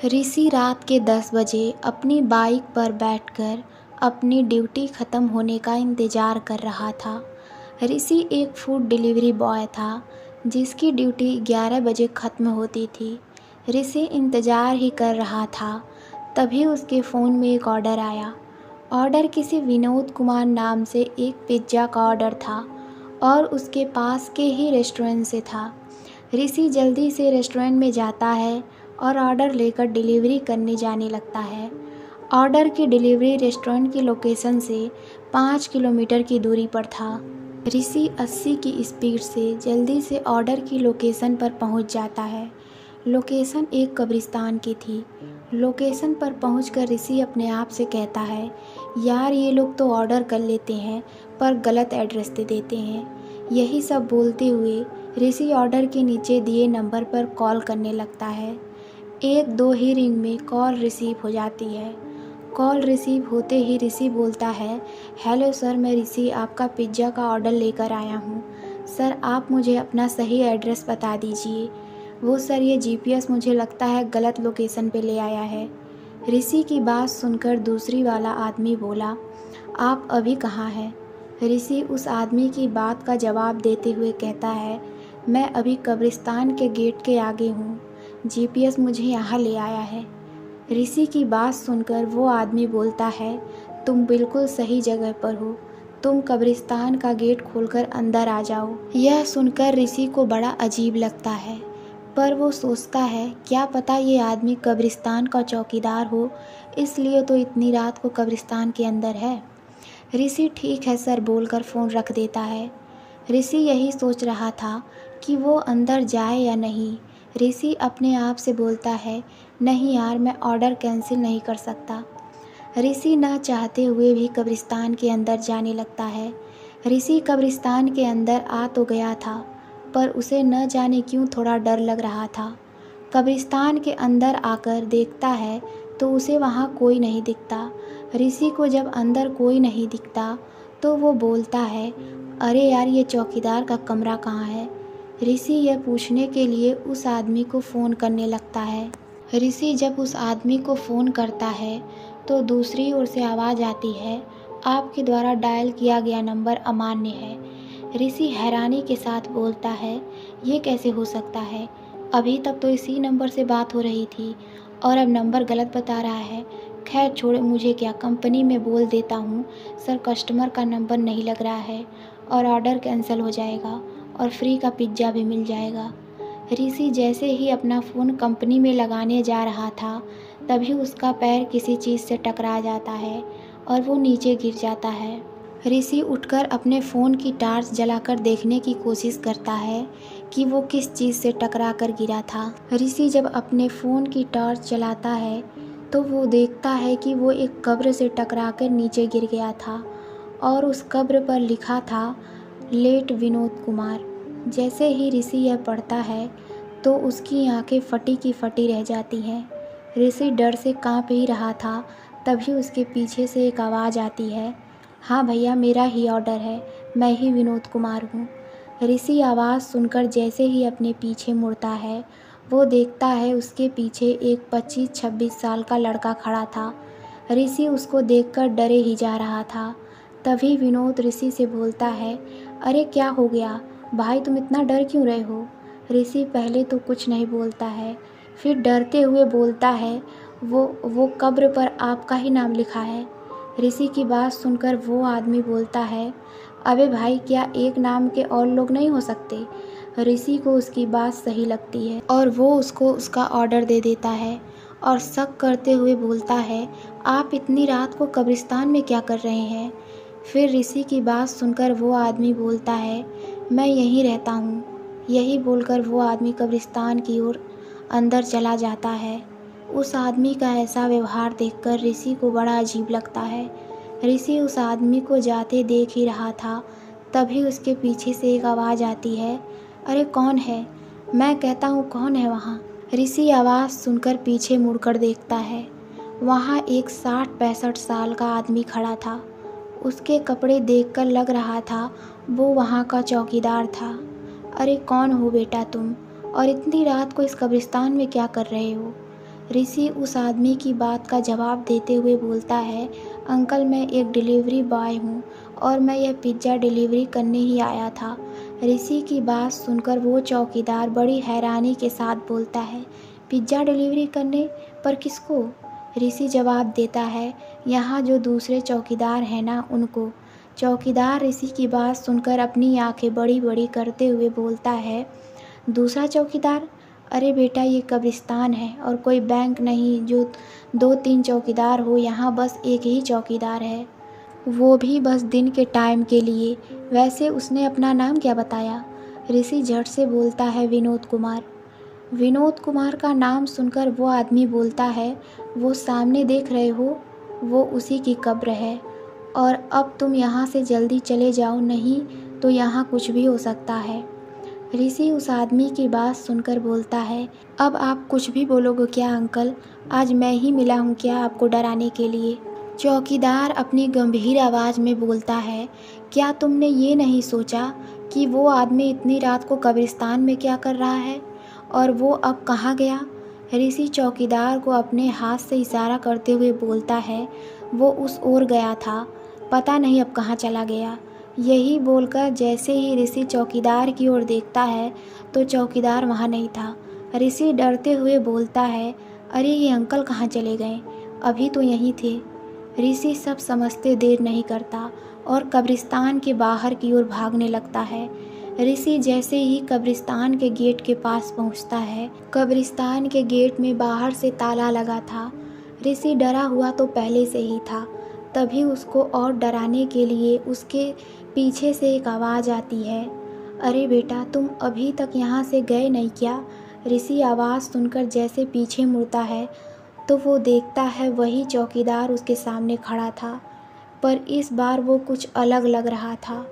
ऋषि रात के 10 बजे अपनी बाइक पर बैठकर अपनी ड्यूटी ख़त्म होने का इंतज़ार कर रहा था। ऋषि एक फूड डिलीवरी बॉय था जिसकी ड्यूटी 11 बजे ख़त्म होती थी। ऋषि इंतज़ार ही कर रहा था, तभी उसके फ़ोन में एक ऑर्डर आया। ऑर्डर किसी विनोद कुमार नाम से एक पिज़्ज़ा का ऑर्डर था और उसके पास के ही रेस्टोरेंट से था। ऋषि जल्दी से रेस्टोरेंट में जाता है और ऑर्डर लेकर डिलीवरी करने जाने लगता है। ऑर्डर की डिलीवरी रेस्टोरेंट की लोकेशन से 5 किलोमीटर की दूरी पर था। ऋषि 80 की स्पीड से जल्दी से ऑर्डर की लोकेशन पर पहुंच जाता है। लोकेशन एक कब्रिस्तान की थी। लोकेशन पर पहुंचकर ऋषि अपने आप से कहता है, यार ये लोग तो ऑर्डर कर लेते हैं पर गलत एड्रेस दे देते हैं। यही सब बोलते हुए ऋषि ऑर्डर के नीचे दिए नंबर पर कॉल करने लगता है। 1-2 ही रिंग में कॉल रिसीव हो जाती है। कॉल रिसीव होते ही ऋषि बोलता है, हेलो सर, मैं ऋषि आपका पिज़्ज़ा का ऑर्डर लेकर आया हूँ। सर आप मुझे अपना सही एड्रेस बता दीजिए। वो सर ये जीपीएस मुझे लगता है गलत लोकेशन पे ले आया है। ऋषि की बात सुनकर दूसरी वाला आदमी बोला, आप अभी कहाँ हैं? ऋषि उस आदमी की बात का जवाब देते हुए कहता है, मैं अभी कब्रिस्तान के गेट के आगे हूँ। जीपीएस मुझे यहाँ ले आया है। ऋषि की बात सुनकर वो आदमी बोलता है, तुम बिल्कुल सही जगह पर हो। तुम कब्रिस्तान का गेट खोलकर अंदर आ जाओ। यह सुनकर ऋषि को बड़ा अजीब लगता है, पर वो सोचता है क्या पता ये आदमी कब्रिस्तान का चौकीदार हो, इसलिए तो इतनी रात को कब्रिस्तान के अंदर है। ऋषि ठीक है सर बोलकर फ़ोन रख देता है। ऋषि यही सोच रहा था कि वो अंदर जाए या नहीं। ऋषि अपने आप से बोलता है, नहीं यार, मैं ऑर्डर कैंसिल नहीं कर सकता। ऋषि न चाहते हुए भी कब्रिस्तान के अंदर जाने लगता है। ऋषि कब्रिस्तान के अंदर आ तो गया था, पर उसे न जाने क्यों थोड़ा डर लग रहा था। कब्रिस्तान के अंदर आकर देखता है तो उसे वहाँ कोई नहीं दिखता। ऋषि को जब अंदर कोई नहीं दिखता तो वो बोलता है, अरे यार ये चौकीदार का कमरा कहाँ है? ऋषि यह पूछने के लिए उस आदमी को फ़ोन करने लगता है। ऋषि जब उस आदमी को फ़ोन करता है तो दूसरी ओर से आवाज़ आती है, आपके द्वारा डायल किया गया नंबर अमान्य है। ऋषि हैरानी के साथ बोलता है, ये कैसे हो सकता है? अभी तक तो इसी नंबर से बात हो रही थी और अब नंबर गलत बता रहा है। खैर छोड़े, मुझे क्या, कंपनी में बोल देता हूँ सर, कस्टमर का नंबर नहीं लग रहा है और ऑर्डर कैंसिल हो जाएगा और फ्री का पिज़्ज़ा भी मिल जाएगा। ऋषि जैसे ही अपना फ़ोन कंपनी में लगाने जा रहा था, तभी उसका पैर किसी चीज़ से टकरा जाता है और वो नीचे गिर जाता है। ऋषि उठकर अपने फ़ोन की टॉर्च जलाकर देखने की कोशिश करता है कि वो किस चीज़ से टकरा कर गिरा था। ऋषि जब अपने फ़ोन की टॉर्च जलाता है तो वो देखता है कि वो एक कब्र से टकरा कर नीचे गिर गया था और उस कब्र पर लिखा था, लेट विनोद कुमार। जैसे ही ऋषि यह पढ़ता है तो उसकी आंखें फटी की फटी रह जाती हैं। ऋषि डर से कांप ही रहा था, तभी उसके पीछे से एक आवाज़ आती है, हाँ भैया मेरा ही ऑर्डर है, मैं ही विनोद कुमार हूँ। ऋषि आवाज़ सुनकर जैसे ही अपने पीछे मुड़ता है, वो देखता है उसके पीछे एक 25-26 साल का लड़का खड़ा था। ऋषि उसको देखकर डरे ही जा रहा था। तभी विनोद ऋषि से बोलता है, अरे क्या हो गया भाई, तुम इतना डर क्यों रहे हो? ऋषि पहले तो कुछ नहीं बोलता है, फिर डरते हुए बोलता है, वो कब्र पर आपका ही नाम लिखा है। ऋषि की बात सुनकर वो आदमी बोलता है, अबे भाई क्या एक नाम के और लोग नहीं हो सकते? ऋषि को उसकी बात सही लगती है और वो उसको उसका ऑर्डर दे देता है और शक करते हुए बोलता है, आप इतनी रात को कब्रिस्तान में क्या कर रहे हैं? फिर ऋषि की बात सुनकर वो आदमी बोलता है, मैं यहीं रहता हूँ। यही बोलकर वो आदमी कब्रिस्तान की ओर अंदर चला जाता है। उस आदमी का ऐसा व्यवहार देखकर ऋषि को बड़ा अजीब लगता है। ऋषि उस आदमी को जाते देख ही रहा था, तभी उसके पीछे से एक आवाज़ आती है, अरे कौन है? मैं कहता हूँ कौन है वहाँ? ऋषि आवाज़ सुनकर पीछे मुड़कर देखता है। वहाँ एक 60-65 साल का आदमी खड़ा था। उसके कपड़े देखकर लग रहा था वो वहाँ का चौकीदार था। अरे कौन हो बेटा तुम, और इतनी रात को इस कब्रिस्तान में क्या कर रहे हो? ऋषि उस आदमी की बात का जवाब देते हुए बोलता है, अंकल मैं एक डिलीवरी बॉय हूँ और मैं यह पिज़्ज़ा डिलीवरी करने ही आया था। ऋषि की बात सुनकर वो चौकीदार बड़ी हैरानी के साथ बोलता है, पिज़्ज़ा डिलीवरी करने पर किसको? ऋषि जवाब देता है, यहाँ जो दूसरे चौकीदार हैं ना उनको। चौकीदार ऋषि की बात सुनकर अपनी आंखें बड़ी बड़ी करते हुए बोलता है, दूसरा चौकीदार? अरे बेटा ये कब्रिस्तान है और कोई बैंक नहीं जो 2-3 चौकीदार हो, यहाँ बस एक ही चौकीदार है, वो भी बस दिन के टाइम के लिए। वैसे उसने अपना नाम क्या बताया? ऋषि झट से बोलता है, विनोद कुमार। विनोद कुमार का नाम सुनकर वो आदमी बोलता है, वो सामने देख रहे हो, वो उसी की कब्र है और अब तुम यहाँ से जल्दी चले जाओ, नहीं तो यहाँ कुछ भी हो सकता है। ऋषि उस आदमी की बात सुनकर बोलता है, अब आप कुछ भी बोलोगे क्या अंकल? आज मैं ही मिला हूँ क्या आपको डराने के लिए? चौकीदार अपनी गंभीर आवाज़ में बोलता है, क्या तुमने ये नहीं सोचा कि वो आदमी इतनी रात को कब्रिस्तान में क्या कर रहा है और वो अब कहाँ गया? ऋषि चौकीदार को अपने हाथ से इशारा करते हुए बोलता है, वो उस ओर गया था, पता नहीं अब कहाँ चला गया। यही बोलकर जैसे ही ऋषि चौकीदार की ओर देखता है तो चौकीदार वहाँ नहीं था। ऋषि डरते हुए बोलता है, अरे ये अंकल कहाँ चले गए? अभी तो यहीं थे। ऋषि सब समझते देर नहीं करता और कब्रिस्तान के बाहर की ओर भागने लगता है। ऋषि जैसे ही कब्रिस्तान के गेट के पास पहुंचता है, कब्रिस्तान के गेट में बाहर से ताला लगा था। ऋषि डरा हुआ तो पहले से ही था। तभी उसको और डराने के लिए उसके पीछे से एक आवाज़ आती है, अरे बेटा तुम अभी तक यहाँ से गए नहीं क्या? ऋषि आवाज़ सुनकर जैसे पीछे मुड़ता है तो वो देखता है वही चौकीदार उसके सामने खड़ा था, पर इस बार वो कुछ अलग लग रहा था।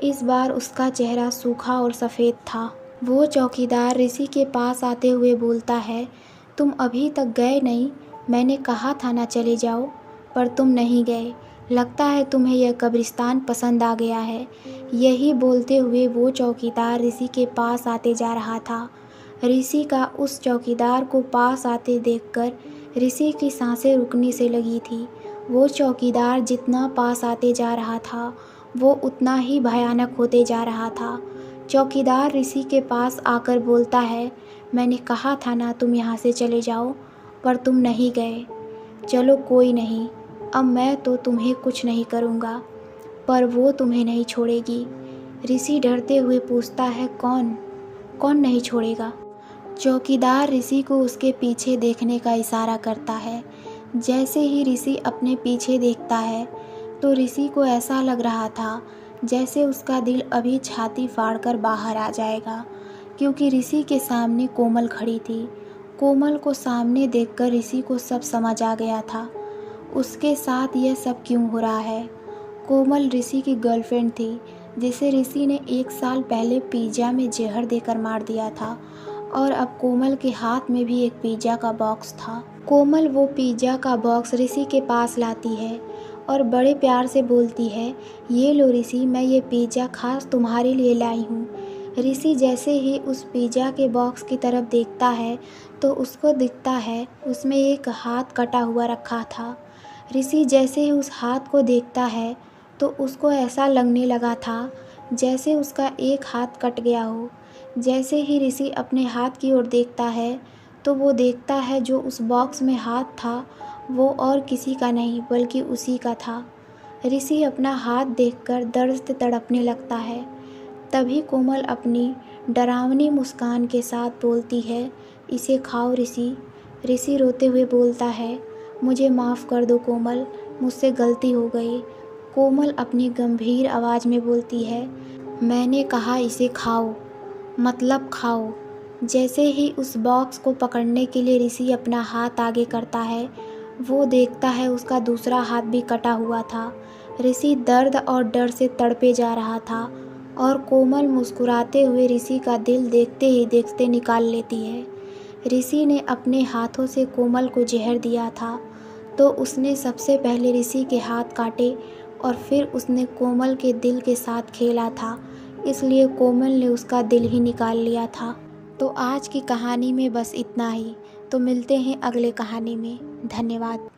इस बार उसका चेहरा सूखा और सफ़ेद था। वो चौकीदार ऋषि के पास आते हुए बोलता है, तुम अभी तक गए नहीं? मैंने कहा था ना चले जाओ, पर तुम नहीं गए। लगता है तुम्हें यह कब्रिस्तान पसंद आ गया है। यही बोलते हुए वो चौकीदार ऋषि के पास आते जा रहा था। ऋषि का उस चौकीदार को पास आते देखकर ऋषि की सांसें रुकने से लगी थी। वो चौकीदार जितना पास आते जा रहा था वो उतना ही भयानक होते जा रहा था। चौकीदार ऋषि के पास आकर बोलता है, मैंने कहा था ना तुम यहाँ से चले जाओ, पर तुम नहीं गए। चलो कोई नहीं, अब मैं तो तुम्हें कुछ नहीं करूँगा, पर वो तुम्हें नहीं छोड़ेगी। ऋषि डरते हुए पूछता है, कौन? कौन नहीं छोड़ेगा? चौकीदार ऋषि को उसके पीछे देखने का इशारा करता है। जैसे ही ऋषि अपने पीछे देखता है तो ऋषि को ऐसा लग रहा था जैसे उसका दिल अभी छाती फाड़कर बाहर आ जाएगा, क्योंकि ऋषि के सामने कोमल खड़ी थी। कोमल को सामने देखकर ऋषि को सब समझ आ गया था, उसके साथ यह सब क्यों हो रहा है। कोमल ऋषि की गर्लफ्रेंड थी, जिसे ऋषि ने 1 साल पहले पिज़्ज़ा में जहर देकर मार दिया था और अब कोमल के हाथ में भी एक पिज़्ज़ा का बॉक्स था। कोमल वो पिज़्ज़ा का बॉक्स ऋषि के पास लाती है और बड़े प्यार से बोलती है, ये लो ऋषि, मैं ये पिज़्ज़ा खास तुम्हारे लिए लाई हूँ। ऋषि जैसे ही उस पिज़्ज़ा के बॉक्स की तरफ देखता है तो उसको दिखता है उसमें एक हाथ कटा हुआ रखा था। ऋषि जैसे ही उस हाथ को देखता है तो उसको ऐसा लगने लगा था जैसे उसका एक हाथ कट गया हो। जैसे ही ऋषि अपने हाथ की ओर देखता है तो वो देखता है जो उस बॉक्स में हाथ था वो और किसी का नहीं बल्कि उसी का था। ऋषि अपना हाथ देखकर दर्द से तड़पने लगता है। तभी कोमल अपनी डरावनी मुस्कान के साथ बोलती है, इसे खाओ ऋषि। ऋषि रोते हुए बोलता है, मुझे माफ़ कर दो कोमल, मुझसे गलती हो गई। कोमल अपनी गंभीर आवाज़ में बोलती है, मैंने कहा इसे खाओ, मतलब खाओ। जैसे ही उस बॉक्स को पकड़ने के लिए ऋषि अपना हाथ आगे करता है वो देखता है उसका दूसरा हाथ भी कटा हुआ था। ऋषि दर्द और डर से तड़पे जा रहा था और कोमल मुस्कुराते हुए ऋषि का दिल देखते ही देखते निकाल लेती है। ऋषि ने अपने हाथों से कोमल को जहर दिया था तो उसने सबसे पहले ऋषि के हाथ काटे और फिर उसने कोमल के दिल के साथ खेला था, इसलिए कोमल ने उसका दिल ही निकाल लिया था। तो आज की कहानी में बस इतना ही। तो तो मिलते हैं अगले कहानी में। धन्यवाद।